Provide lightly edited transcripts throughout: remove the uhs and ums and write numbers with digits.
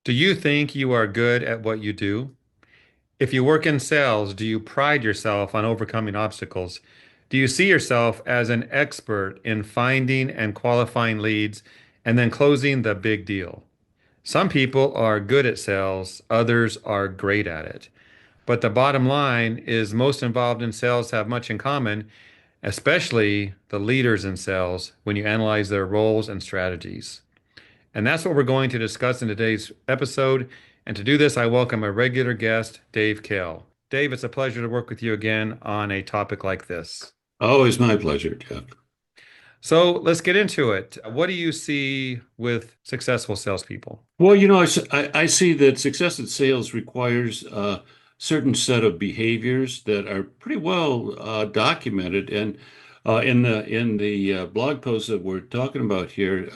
Do you think you are good at what you do? If you work in sales, do you pride yourself on overcoming obstacles? Do you see yourself as an expert in finding and qualifying leads and then closing the big deal? Some people are good at sales, others are great at it. But the bottom line is most involved in sales have much in common, especially the leaders in sales when you analyze their roles and strategies. And that's what we're going to discuss in today's episode. And to do this, I welcome a regular guest, Dave Kahle. Dave, it's a pleasure to work with you again on a topic like this. Always my pleasure, Jeff. So let's get into it. What do you see with successful salespeople? Well, I see that success at sales requires a certain set of behaviors that are pretty well documented. And in the blog post that we're talking about here,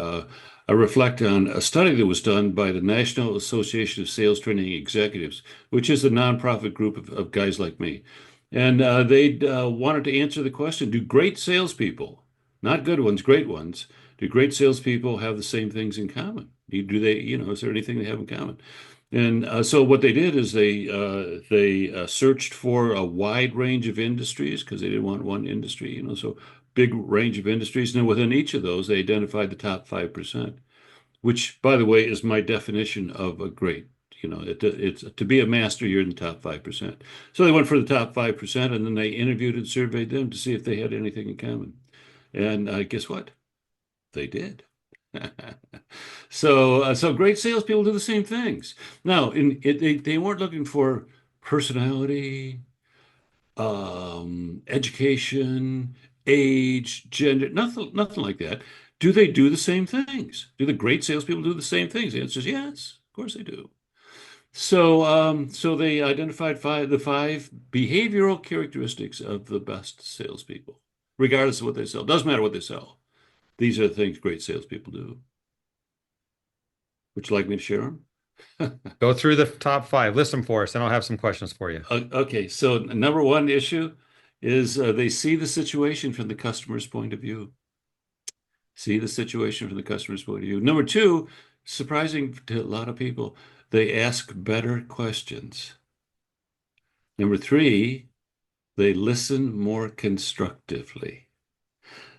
I reflect on a study that was done by the National Association of Sales Training Executives, which is a nonprofit group of guys like me. And they wanted to answer the question, do great salespeople, not good ones, great ones, do great salespeople have the same things in common? Do they, is there anything they have in common? And so what they did is they searched for a wide range of industries because they didn't want one industry, so big range of industries. And then within each of those, they identified the top 5%, which, by the way, is my definition of a great. It's to be a master, you're in the top 5%. So they went for the top 5%, and then they interviewed and surveyed them to see if they had anything in common. And guess what? They did. So great salespeople do the same things. Now, they weren't looking for personality, education, age, gender, nothing like that. Do they do the same things? Do the great salespeople do the same things? The answer is yes, of course they do. So they identified the five behavioral characteristics of the best salespeople, regardless of what they sell. Doesn't matter what they sell. These are the things great salespeople do. Would you like me to share them? Go through the top five, list them for us, and I'll have some questions for you. Okay, so number one issue is they see the situation from the customer's point of view. See the situation from the customer's point of view. Number two, surprising to a lot of people, they ask better questions. Number three, they listen more constructively.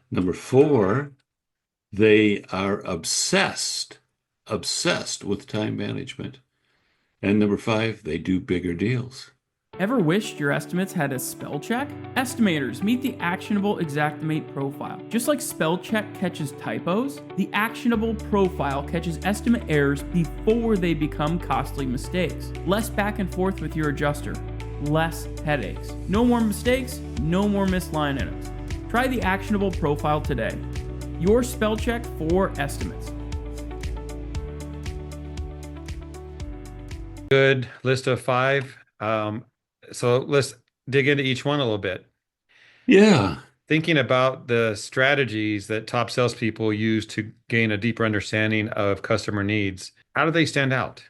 Number four, they are obsessed with time management. And number five, they do bigger deals. Ever wished your estimates had a spell check? Estimators, meet the actionable Xactimate profile. Just like spell check catches typos, the actionable profile catches estimate errors before they become costly mistakes. Less back and forth with your adjuster, less headaches. No more mistakes, no more missed line items. Try the actionable profile today. Your spell check for estimates. Good list of five. So let's dig into each one a little bit. Yeah, Thinking about the strategies that top salespeople use to gain a deeper understanding of customer needs, how do they stand out?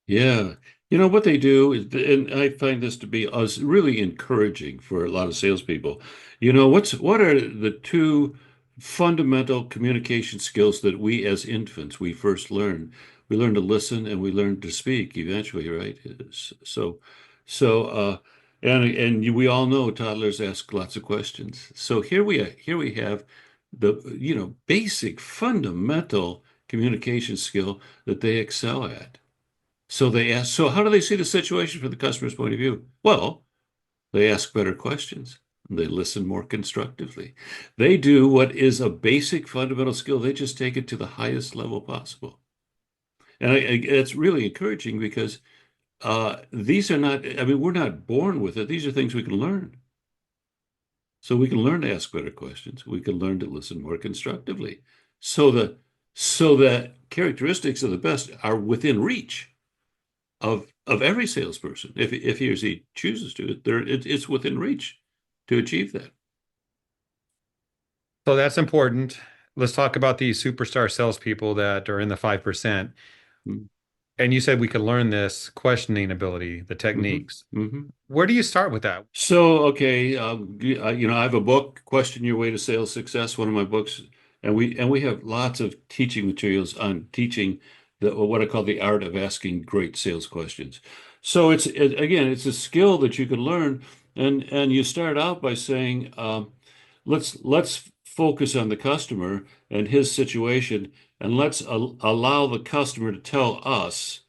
yeah. What they do is, and I find this to be really encouraging for a lot of salespeople. What are the two fundamental communication skills that we as infants we first learn? We learn to listen and we learn to speak eventually, right? So, and we all know toddlers ask lots of questions. So here we have the basic fundamental communication skill that they excel at. So they ask, so how do they see the situation from the customer's point of view? Well, they ask better questions. They listen more constructively. They do what is a basic fundamental skill. They just take it to the highest level possible. And it's really encouraging because these are not, I mean, we're not born with it. These are things we can learn. So we can learn to ask better questions. We can learn to listen more constructively. So the characteristics of the best are within reach of every salesperson. If he or she chooses to, it's within reach to achieve that. So that's important. Let's talk about these superstar salespeople that are in the 5%. Mm-hmm. And you said we could learn this questioning ability, the techniques. Mm-hmm. Where do you start with that? So, okay, I have a book, Question Your Way to Sales Success, one of my books, and we have lots of teaching materials on teaching what I call the art of asking great sales questions. So again, it's a skill that you can learn, and you start out by saying, let's focus on the customer and his situation, and let's allow the customer to tell us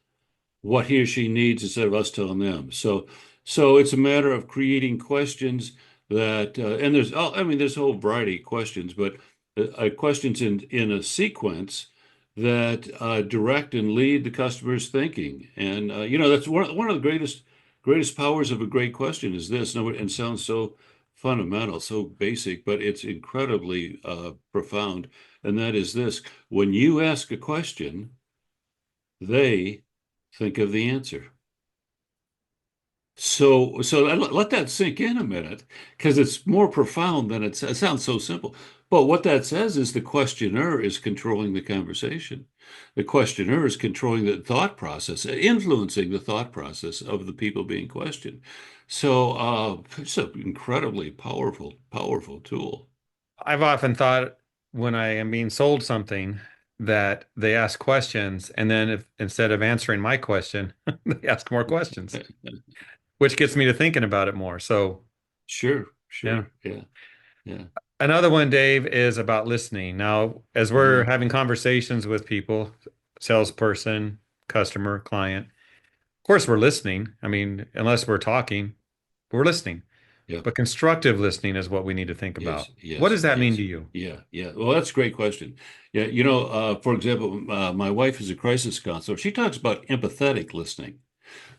what he or she needs instead of us telling them. So it's a matter of creating questions that, and I mean, there's a whole variety of questions, but questions in a sequence that direct and lead the customer's thinking. And that's one of the greatest powers of a great question is this. No, and sounds so fundamental, so basic, but it's incredibly profound. And that is this: when you ask a question, they think of the answer. So let that sink in a minute, because it's more profound than it sounds so simple. But what that says is the questioner is controlling the conversation. The questioner is controlling the thought process, influencing the thought process of the people being questioned. So it's an incredibly powerful tool. I've often thought when I am being sold something that they ask questions, and then if instead of answering my question, they ask more questions, which gets me to thinking about it more. So, Sure, yeah. sure, yeah, yeah. Another one, Dave, is about listening. Now, as we're Uh-huh. having conversations with people, salesperson, customer, client, of course, we're listening. I mean, unless we're talking, we're listening. Yeah. But constructive listening is what we need to think about. Yes, What yes, does that mean yes. to you? Yeah, yeah. Well, that's a great question. Yeah, for example, my wife is a crisis counselor. She talks about empathetic listening,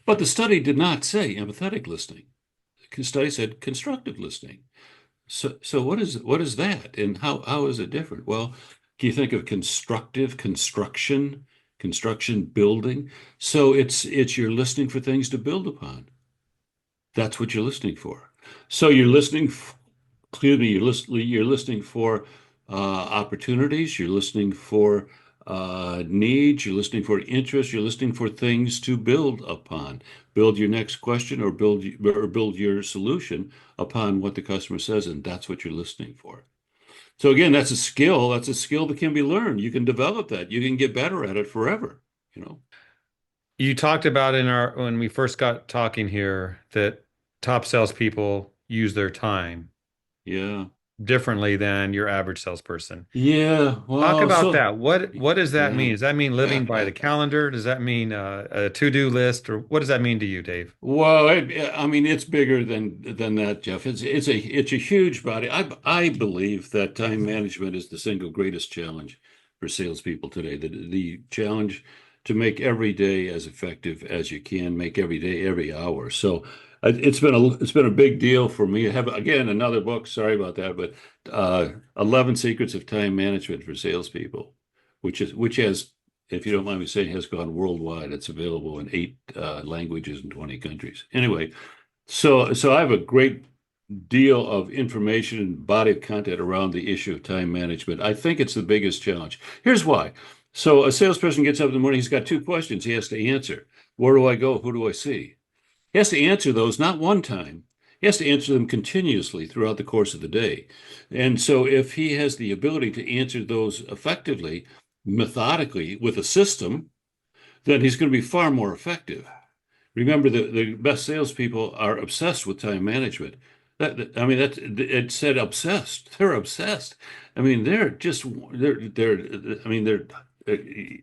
but the study did not say empathetic listening. The study said constructive listening. So what is that, and how is it different? Well, can you think of constructive construction building? So it's you're listening for things to build upon. That's what you're listening for. So you're listening. Excuse me, you're listening for opportunities, you're listening for needs, you're listening for interests, you're listening for things to build upon. Build your next question or build your solution upon what the customer says, and that's what you're listening for. So again, that's a skill. That's a skill that can be learned. You can develop that. You can get better at it forever, you know. You talked about in our when we first got talking here that top salespeople use their time Yeah. differently than your average salesperson. Yeah. Talk Well, about so that. What does that yeah. mean? Does that mean living by the calendar? Does that mean a to-do list, or what does that mean to you, Dave? Well, I mean, it's bigger than that, Jeff. It's a huge body. I believe that time management is the single greatest challenge for salespeople today. The challenge to make every day as effective as you can, make every day, every hour. So it's been a big deal for me. I have again another book. Sorry about that, but 11 Secrets of Time Management for Salespeople, which has, if you don't mind me saying, has gone worldwide. It's available in 8 languages in 20 countries. Anyway, so I have a great deal of information and body of content around the issue of time management. I think it's the biggest challenge. Here's why. So a salesperson gets up in the morning, he's got two questions he has to answer. Where do I go? Who do I see? He has to answer those not one time. He has to answer them continuously throughout the course of the day. And so if he has the ability to answer those effectively, methodically, with a system, then he's going to be far more effective. Remember, the best salespeople are obsessed with time management. I mean, it said obsessed. They're obsessed. I mean, they're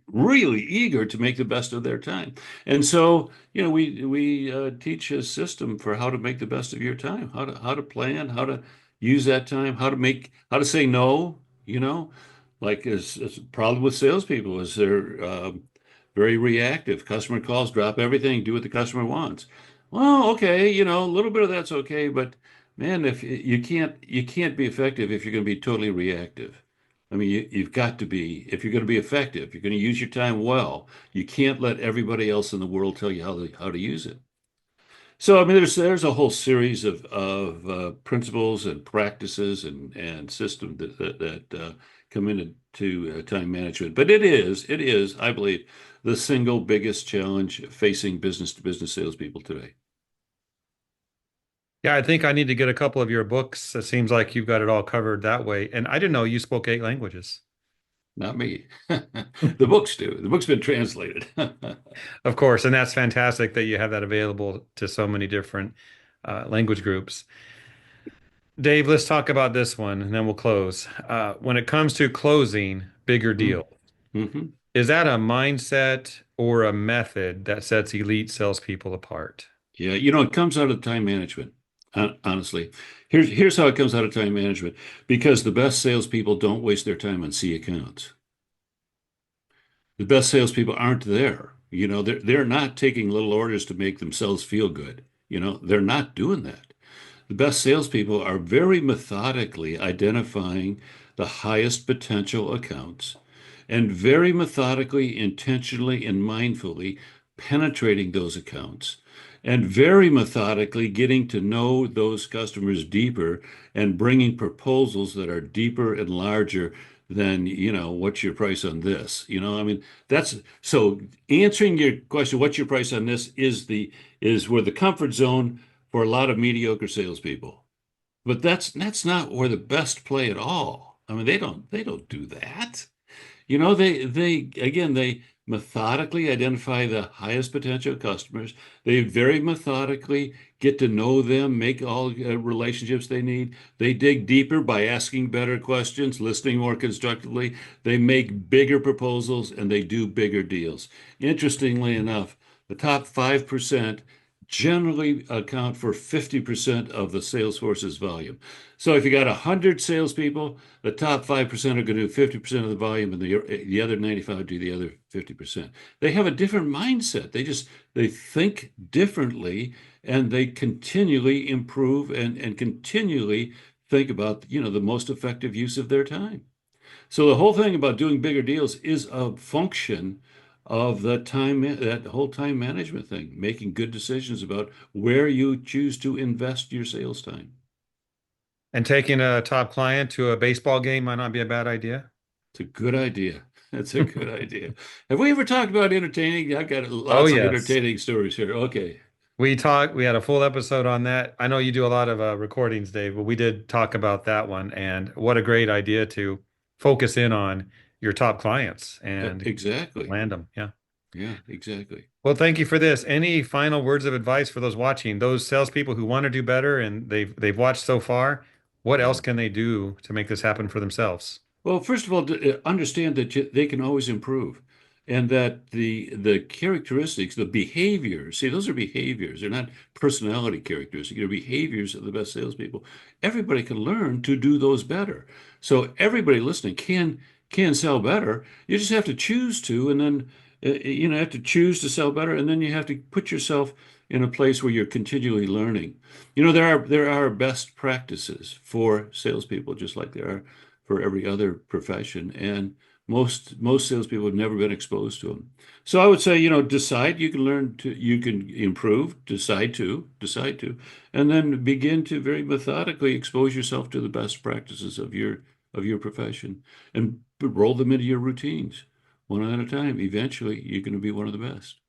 really eager to make the best of their time. And so, we teach a system for how to make the best of your time, how to plan, how to use that time, how to say no. Like is a problem with salespeople is they're very reactive. Customer calls, drop everything, do what the customer wants. Well, okay, a little bit of that's okay, but man, if you can't be effective if you're going to be totally reactive. I mean, you've got to be, if you're going to be effective, you're going to use your time well. You can't let everybody else in the world tell you how to use it. So, I mean, there's a whole series of principles and practices and systems that come into time management. But it is, I believe, the single biggest challenge facing business-to-business salespeople today. Yeah, I think I need to get a couple of your books. It seems like you've got it all covered that way. And I didn't know you spoke 8 languages. not me. The books do. The book's been translated. Of course, and that's fantastic that you have that available to so many different language groups. Dave, let's talk about this one and then we'll close. When it comes to closing bigger deal, Mm-hmm. is that a mindset or a method that sets elite salespeople apart? Yeah, it comes out of time management. Honestly, here's how it comes out of time management. Because the best salespeople don't waste their time on C accounts. The best salespeople aren't there. They're not taking little orders to make themselves feel good. They're not doing that. The best salespeople are very methodically identifying the highest potential accounts and very methodically, intentionally, and mindfully penetrating those accounts and very methodically getting to know those customers deeper and bringing proposals that are deeper and larger than, what's your price on this? I mean, that's so answering your question, what's your price on this is where the comfort zone for a lot of mediocre salespeople. But that's not where the best play at all. I mean, they don't do that. They methodically identify the highest potential customers. They very methodically get to know them, make all relationships they need. They dig deeper by asking better questions, listening more constructively. They make bigger proposals and they do bigger deals. Interestingly enough, the top 5% generally account for 50% of the sales force's volume. So if you got 100 salespeople, the top 5% are going to do 50% of the volume and the other 95 do the other 50%. They have a different mindset. They think differently and they continually improve and continually think about, the most effective use of their time. So the whole thing about doing bigger deals is a function of that whole time management thing, making good decisions about where you choose to invest your sales time. And taking a top client to a baseball game might not be a bad idea. It's a good idea. That's a good idea. Have we ever talked about entertaining? I've got Oh, lots of yes. entertaining stories here. Okay. We had a full episode on that. I know you do a lot of recordings, Dave, but we did talk about that one. And what a great idea to focus in on your top clients and Exactly. land them. Yeah. Yeah, exactly. Well, thank you for this. Any final words of advice for those watching, those salespeople who want to do better and they've watched so far? What Yeah. else can they do to make this happen for themselves? Well, first of all, understand that they can always improve, and that the characteristics, the behaviors, see, those are behaviors. They're not personality characteristics. They're behaviors of the best salespeople. Everybody can learn to do those better. So everybody listening can sell better. You just have to choose to, and then have to choose to sell better, and then you have to put yourself in a place where you're continually learning. There are best practices for salespeople, just like there are for every other profession, and most salespeople have never been exposed to them. So I would say, decide you can improve, decide to, and then begin to very methodically expose yourself to the best practices of your profession and roll them into your routines one at a time. Eventually, you're going to be one of the best.